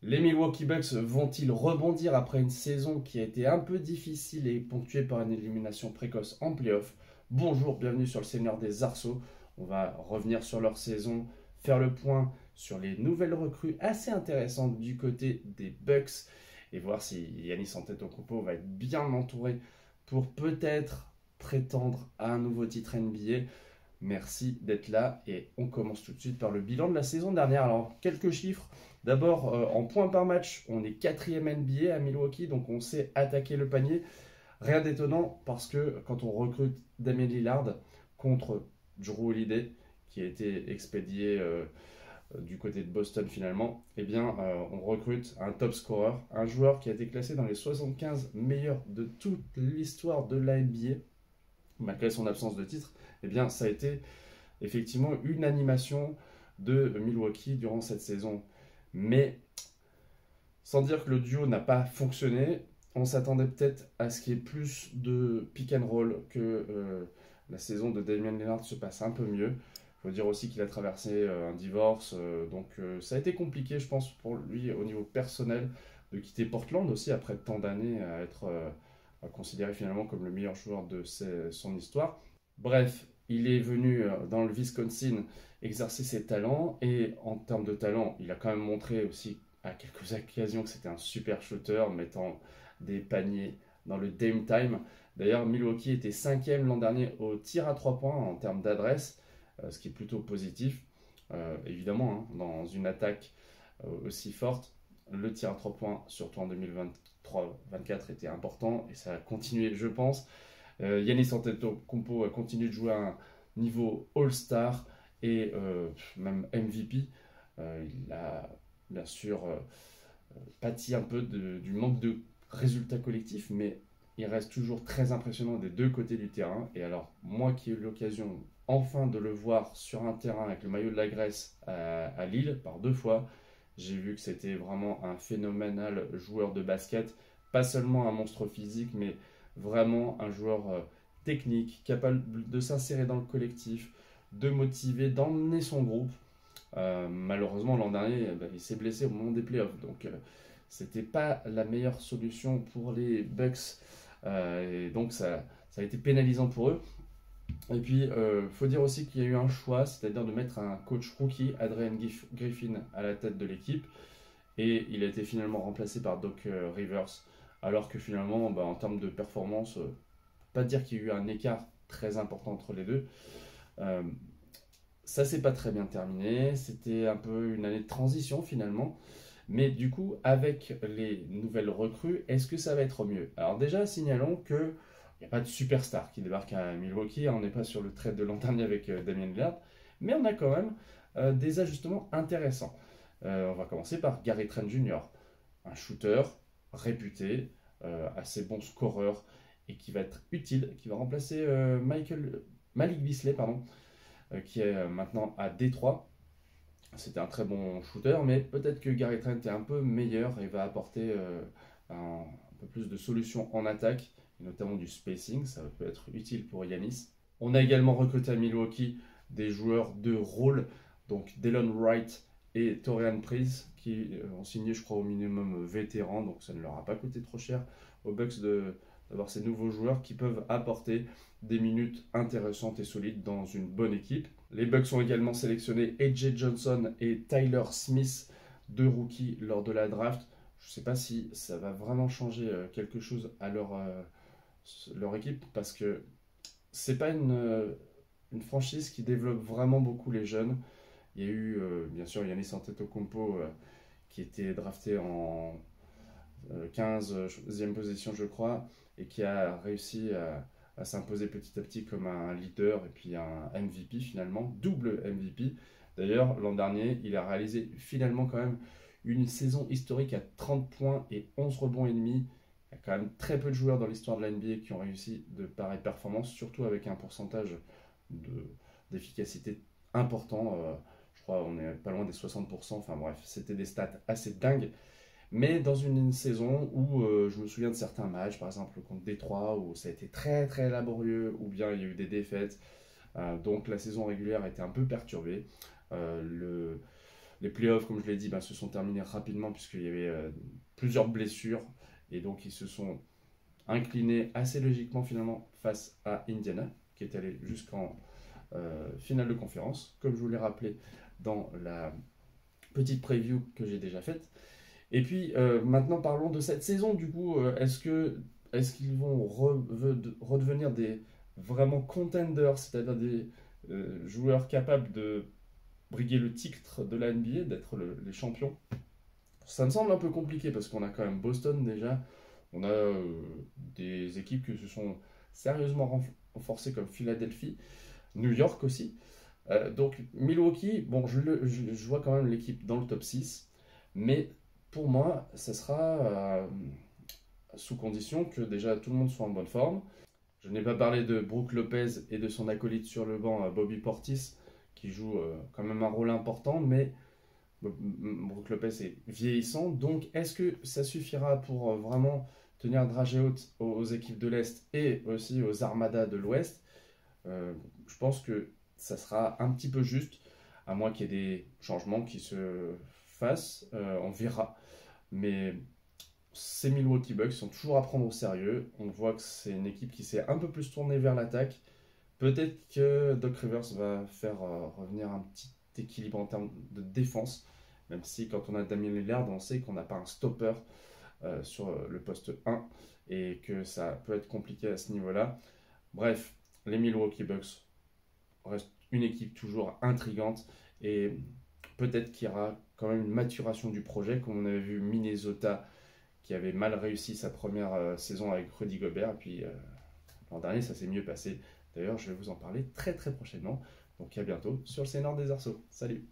Les Milwaukee Bucks vont-ils rebondir après une saison qui a été un peu difficile et ponctuée par une élimination précoce en playoff? Bonjour, bienvenue sur le Seigneur des Arceaux. On va revenir sur leur saison, faire le point sur les nouvelles recrues assez intéressantes du côté des Bucks et voir si Giannis Antetokounmpo va être bien entouré pour peut-être prétendre à un nouveau titre NBA. Merci d'être là et on commence tout de suite par le bilan de la saison dernière. Alors, quelques chiffres. D'abord, en points par match, on est quatrième NBA à Milwaukee, donc on sait attaquer le panier. Rien d'étonnant parce que quand on recrute Damian Lillard contre Jrue Holiday, qui a été expédié du côté de Boston finalement, eh bien, on recrute un top scorer, un joueur qui a été classé dans les 75 meilleurs de toute l'histoire de la NBA, malgré son absence de titre. Eh bien, ça a été effectivement une animation de Milwaukee durant cette saison. Mais sans dire que le duo n'a pas fonctionné, on s'attendait peut-être à ce qu'il y ait plus de pick and roll, que la saison de Damian Lillard se passe un peu mieux. Il faut dire aussi qu'il a traversé un divorce, donc ça a été compliqué, je pense, pour lui au niveau personnel de quitter Portland aussi après tant d'années à être considéré finalement comme le meilleur joueur de son histoire. Bref, il est venu dans le Wisconsin exercer ses talents et en termes de talent, il a quand même montré aussi à quelques occasions que c'était un super shooter, mettant des paniers dans le Dame Time. D'ailleurs, Milwaukee était cinquième l'an dernier au tir à 3 points en termes d'adresse, ce qui est plutôt positif. Évidemment, hein, dans une attaque aussi forte, le tir à 3 points, surtout en 2023-24, était important et ça a continué, je pense. Giannis Antetokounmpo a continué de jouer à un niveau All-Star et même MVP. Il a bien sûr pâti un peu du manque de résultats collectifs, mais il reste toujours très impressionnant des deux côtés du terrain. Et alors, moi qui ai eu l'occasion enfin de le voir sur un terrain avec le maillot de la Grèce à Lille par 2 fois, j'ai vu que c'était vraiment un phénoménal joueur de basket. Pas seulement un monstre physique, mais vraiment un joueur technique, capable de s'insérer dans le collectif, de motiver, d'emmener son groupe. Malheureusement, l'an dernier, il s'est blessé au moment des playoffs. Donc, c'était pas la meilleure solution pour les Bucks. Et donc, ça a été pénalisant pour eux. Et puis, il faut dire aussi qu'il y a eu un choix, c'est-à-dire de mettre un coach rookie, Adrian Griffin, à la tête de l'équipe. Et il a été finalement remplacé par Doc Rivers. Alors que finalement, en termes de performance, pas dire qu'il y a eu un écart très important entre les deux. Euh, Ça s'est pas très bien terminé. C'était un peu une année de transition finalement. Mais du coup, avec les nouvelles recrues, est-ce que ça va être mieux? Alors déjà, signalons que il n'y a pas de superstar qui débarque à Milwaukee. On n'est pas sur le trade de l'an dernier avec Damian Lillard. Mais on a quand même des ajustements intéressants. On va commencer par Gary Trent Jr., un shooter réputé, assez bon scoreur et qui va être utile, qui va remplacer Malik Beasley, pardon, qui est maintenant à Détroit. C'était un très bon shooter, mais peut-être que Gary Trent est un peu meilleur et va apporter un peu plus de solutions en attaque, et notamment du spacing. Ça peut être utile pour Giannis. On a également recruté à Milwaukee des joueurs de rôle, donc Delon Wright et Torian Prince, qui ont signé, je crois, au minimum vétéran, donc ça ne leur a pas coûté trop cher aux Bucks d'avoir ces nouveaux joueurs qui peuvent apporter des minutes intéressantes et solides dans une bonne équipe. Les Bucks ont également sélectionné AJ Johnson et Tyler Smith, deux rookies lors de la draft. Je ne sais pas si ça va vraiment changer quelque chose à leur équipe parce que c'est pas une franchise qui développe vraiment beaucoup les jeunes. Il y a eu bien sûr Giannis Antetokounmpo qui était drafté en 15e position je crois et qui a réussi à s'imposer petit à petit comme un leader et puis un MVP finalement, double MVP. D'ailleurs, l'an dernier, il a réalisé finalement quand même une saison historique à 30 points et 11 rebonds et demi. Il y a quand même très peu de joueurs dans l'histoire de la NBA qui ont réussi de pareilles performances, surtout avec un pourcentage d'efficacité important. Je crois on est pas loin des 60%. Enfin bref, c'était des stats assez dingues. Mais dans une saison où je me souviens de certains matchs, par exemple contre Détroit, où ça a été très très laborieux, ou bien il y a eu des défaites, donc la saison régulière a été un peu perturbée. Le Les playoffs, comme je l'ai dit, se sont terminés rapidement puisqu'il y avait plusieurs blessures. Et donc, ils se sont inclinés assez logiquement finalement face à Indiana, qui est allé jusqu'en finale de conférence, comme je vous l'ai rappelé dans la petite preview que j'ai déjà faite. Et puis, maintenant, parlons de cette saison. Du coup, est-ce qu'ils vont redevenir des vraiment contenders, c'est-à-dire des joueurs capables de briguer le titre de la NBA, d'être les champions? Ça me semble un peu compliqué parce qu'on a quand même Boston déjà, on a des équipes qui se sont sérieusement renforcées comme Philadelphie, New York aussi. Donc Milwaukee, bon, je vois quand même l'équipe dans le top 6, mais pour moi, ça sera sous condition que déjà tout le monde soit en bonne forme. Je n'ai pas parlé de Brook Lopez et de son acolyte sur le banc, Bobby Portis, qui joue quand même un rôle important, mais Brook Lopez est vieillissant. Donc est-ce que ça suffira pour vraiment tenir dragée haute aux équipes de l'Est et aussi aux armadas de l'Ouest? Je pense que ça sera un petit peu juste, à moins qu'il y ait des changements qui se fassent, on verra. Mais ces Milwaukee Bucks sont toujours à prendre au sérieux. On voit que c'est une équipe qui s'est un peu plus tournée vers l'attaque. Peut-être que Doc Rivers va faire revenir un petit équilibre en termes de défense, même si quand on a Damian Lillard, on sait qu'on n'a pas un stopper sur le poste 1 et que ça peut être compliqué à ce niveau-là. Bref, les Milwaukee Bucks restent une équipe toujours intrigante et peut-être qu'il y aura quand même une maturation du projet, comme on avait vu Minnesota qui avait mal réussi sa première saison avec Rudy Gobert, et puis l'an dernier ça s'est mieux passé. D'ailleurs, je vais vous en parler très très prochainement. Donc à bientôt sur le Seigneur des Arceaux. Salut!